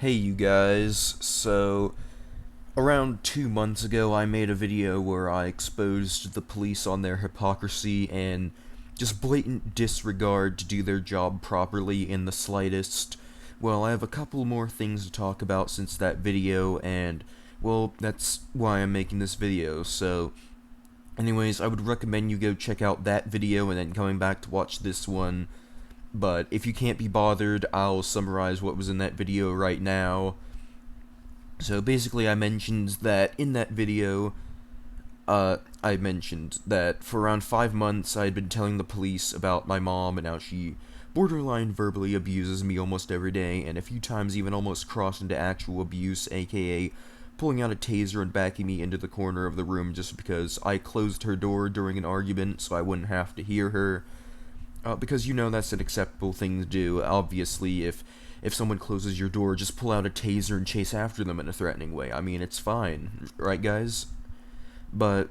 Hey you guys, so around 2 months ago I made a video where I exposed the police on their hypocrisy and just blatant disregard to do their job properly in the slightest. Well, I have a couple more things to talk about since that video, and well, that's why I'm making this video. So anyways, I would recommend you go check out that video and then coming back to watch this one. But if you can't be bothered, I'll summarize what was in that video right now. So basically, I mentioned that in that video, I mentioned that for around 5 months I had been telling the police about my mom and how she borderline verbally abuses me almost every day, and a few times even almost crossed into actual abuse, aka pulling out a taser and backing me into the corner of the room just because I closed her door during an argument so I wouldn't have to hear her. Because you know that's an acceptable thing to do. Obviously, if someone closes your door, just pull out a taser and chase after them in a threatening way. I mean, it's fine, right, guys? But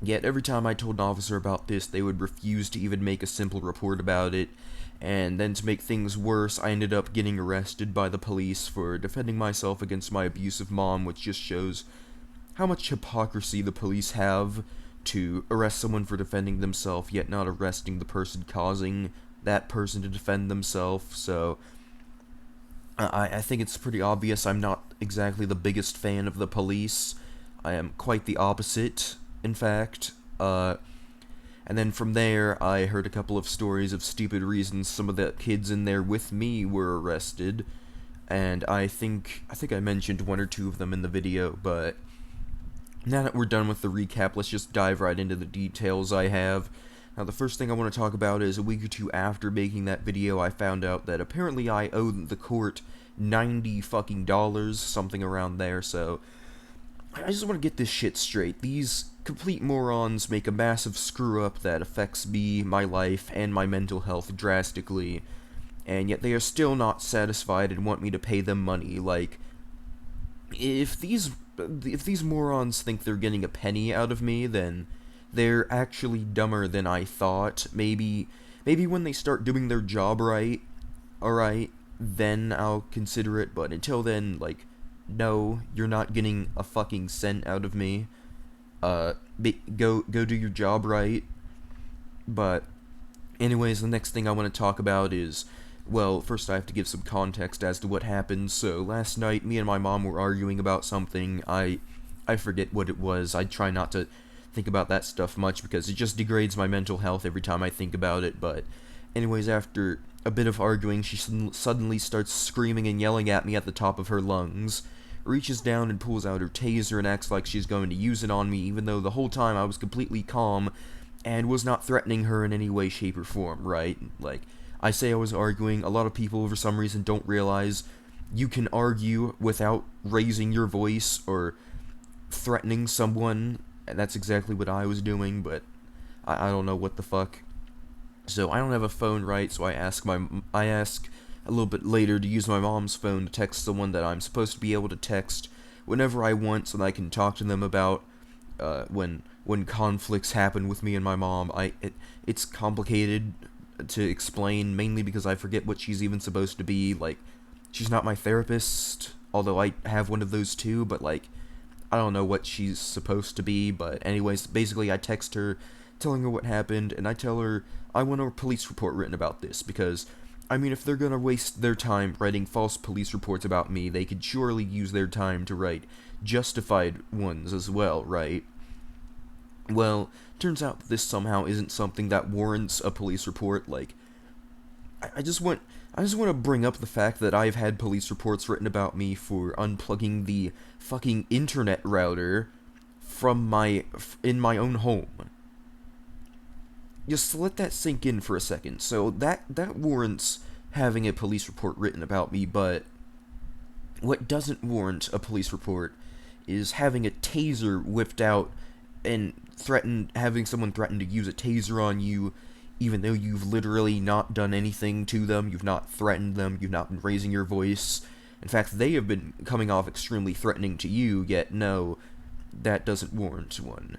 yet, every time I told an officer about this, they would refuse to even make a simple report about it. And then to make things worse, I ended up getting arrested by the police for defending myself against my abusive mom, which just shows how much hypocrisy the police have to arrest someone for defending themselves, yet not arresting the person causing that person to defend themselves. So, I think it's pretty obvious I'm not exactly the biggest fan of the police. I am quite the opposite, in fact. And then from there, I heard a couple of stories of stupid reasons some of the kids in there with me were arrested, and I think I mentioned one or two of them in the video, but now that we're done with the recap, let's just dive right into the details I have. Now, the first thing I want to talk about is a week or two after making that video, I found out that apparently I owed the court $90 fucking dollars, something around there, so I just want to get this shit straight. These complete morons make a massive screw-up that affects me, my life, and my mental health drastically, and yet they are still not satisfied and want me to pay them money. Like, if these morons think they're getting a penny out of me, then they're actually dumber than I thought. Maybe when they start doing their job right, alright, then I'll consider it, but until then, like, no, you're not getting a fucking cent out of me. Go do your job right. But anyways, the next thing I want to talk about is, well, first I have to give some context as to what happened. So last night, me and my mom were arguing about something. I forget what it was. I try not to think about that stuff much because it just degrades my mental health every time I think about it. But anyways, after a bit of arguing, she suddenly starts screaming and yelling at me at the top of her lungs, reaches down and pulls out her taser and acts like she's going to use it on me, even though the whole time I was completely calm and was not threatening her in any way, shape, or form, right? Like, I say I was arguing. A lot of people, for some reason, don't realize you can argue without raising your voice or threatening someone, and that's exactly what I was doing, but I don't know what the fuck. So I don't have a phone, right? So I ask a little bit later to use my mom's phone to text someone that I'm supposed to be able to text whenever I want, so that I can talk to them about when conflicts happen with me and my mom. It's complicated to explain, mainly because I forget what she's even supposed to be. Like, she's not my therapist, although I have one of those too, but like, I don't know what she's supposed to be. But anyways, basically I text her telling her what happened, and I tell her I want a police report written about this, because I mean, if they're gonna waste their time writing false police reports about me, they could surely use their time to write justified ones as well, right? Well, turns out this somehow isn't something that warrants a police report. Like, I just want to bring up the fact that I've had police reports written about me for unplugging the fucking internet router from in my own home. Just let that sink in for a second. So that warrants having a police report written about me, but what doesn't warrant a police report is having a taser whipped out and having someone threaten to use a taser on you, even though you've literally not done anything to them, you've not threatened them, you've not been raising your voice. In fact, they have been coming off extremely threatening to you, yet no, that doesn't warrant one.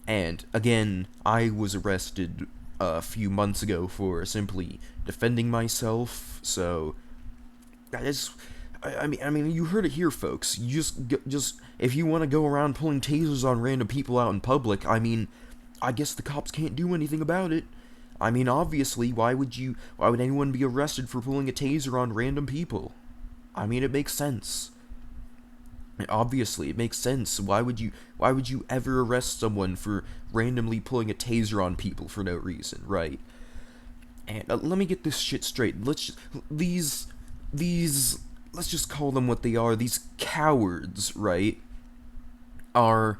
And again, I was arrested a few months ago for simply defending myself, so I mean, you heard it here, folks. You just if you want to go around pulling tasers on random people out in public, I mean, I guess the cops can't do anything about it. I mean, obviously, why would anyone be arrested for pulling a taser on random people? I mean, it makes sense. Obviously, it makes sense. Why would you ever arrest someone for randomly pulling a taser on people for no reason, right? And let me get this shit straight. These let's just call them what they are. These cowards, right? Are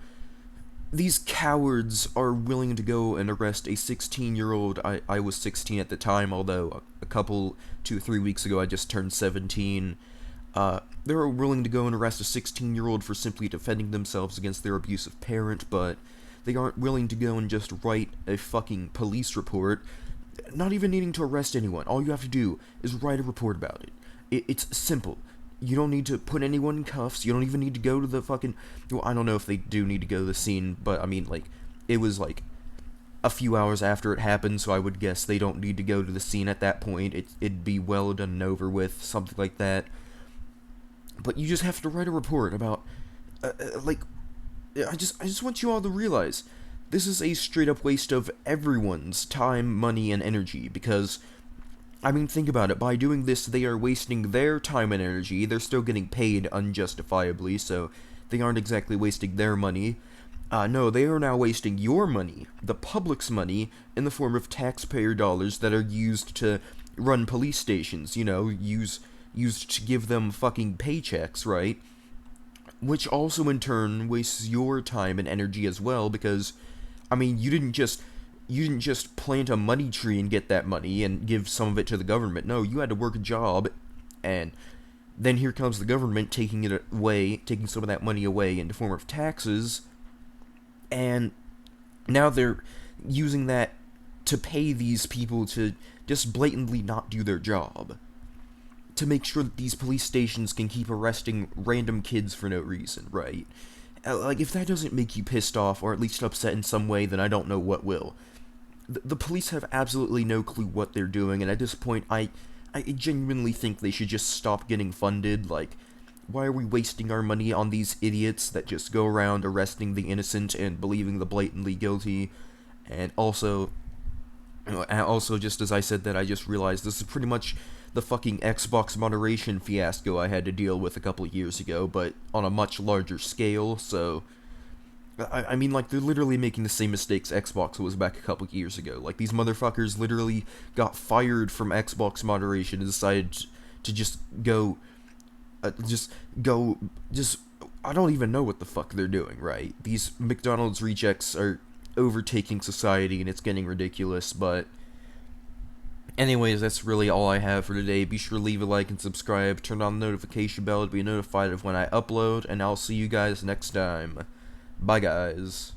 these cowards are willing to go and arrest a 16-year-old. I was 16 at the time, although a couple 2 or 3 weeks ago I just turned 17. They're willing to go and arrest a 16-year-old for simply defending themselves against their abusive parent, but they aren't willing to go and just write a fucking police report, not even needing to arrest anyone. All you have to do is write a report about it. It's simple. You don't need to put anyone in cuffs. You don't even need to go to the fucking... Well, I don't know if they do need to go to the scene, but I mean, like, it was like a few hours after it happened, so I would guess they don't need to go to the scene at that point. It'd be well done and over with, something like that. But you just have to write a report about, like, I just want you all to realize this is a straight up waste of everyone's time, money, and energy, because, I mean, think about it. By doing this, they are wasting their time and energy. They're still getting paid unjustifiably, so they aren't exactly wasting their money. No, they are now wasting your money, the public's money, in the form of taxpayer dollars that are used to run police stations, used to give them fucking paychecks, right? Which also in turn wastes your time and energy as well, because, I mean, you didn't just plant a money tree and get that money and give some of it to the government. No, you had to work a job, and then here comes the government taking some of that money away in the form of taxes, and now they're using that to pay these people to just blatantly not do their job, to make sure that these police stations can keep arresting random kids for no reason, right? Like, if that doesn't make you pissed off, or at least upset in some way, then I don't know what will. The police have absolutely no clue what they're doing, and at this point, I genuinely think they should just stop getting funded. Like, why are we wasting our money on these idiots that just go around arresting the innocent and believing the blatantly guilty? And also, just as I said that, I just realized this is pretty much the fucking Xbox moderation fiasco I had to deal with a couple years ago, but on a much larger scale, so... I mean, like, they're literally making the same mistakes Xbox was back a couple years ago. Like, these motherfuckers literally got fired from Xbox moderation and decided to just go... I don't even know what the fuck they're doing, right? These McDonald's rejects are overtaking society, and it's getting ridiculous, but... Anyways, that's really all I have for today. Be sure to leave a like and subscribe. Turn on the notification bell to be notified of when I upload, and I'll see you guys next time. Bye, guys.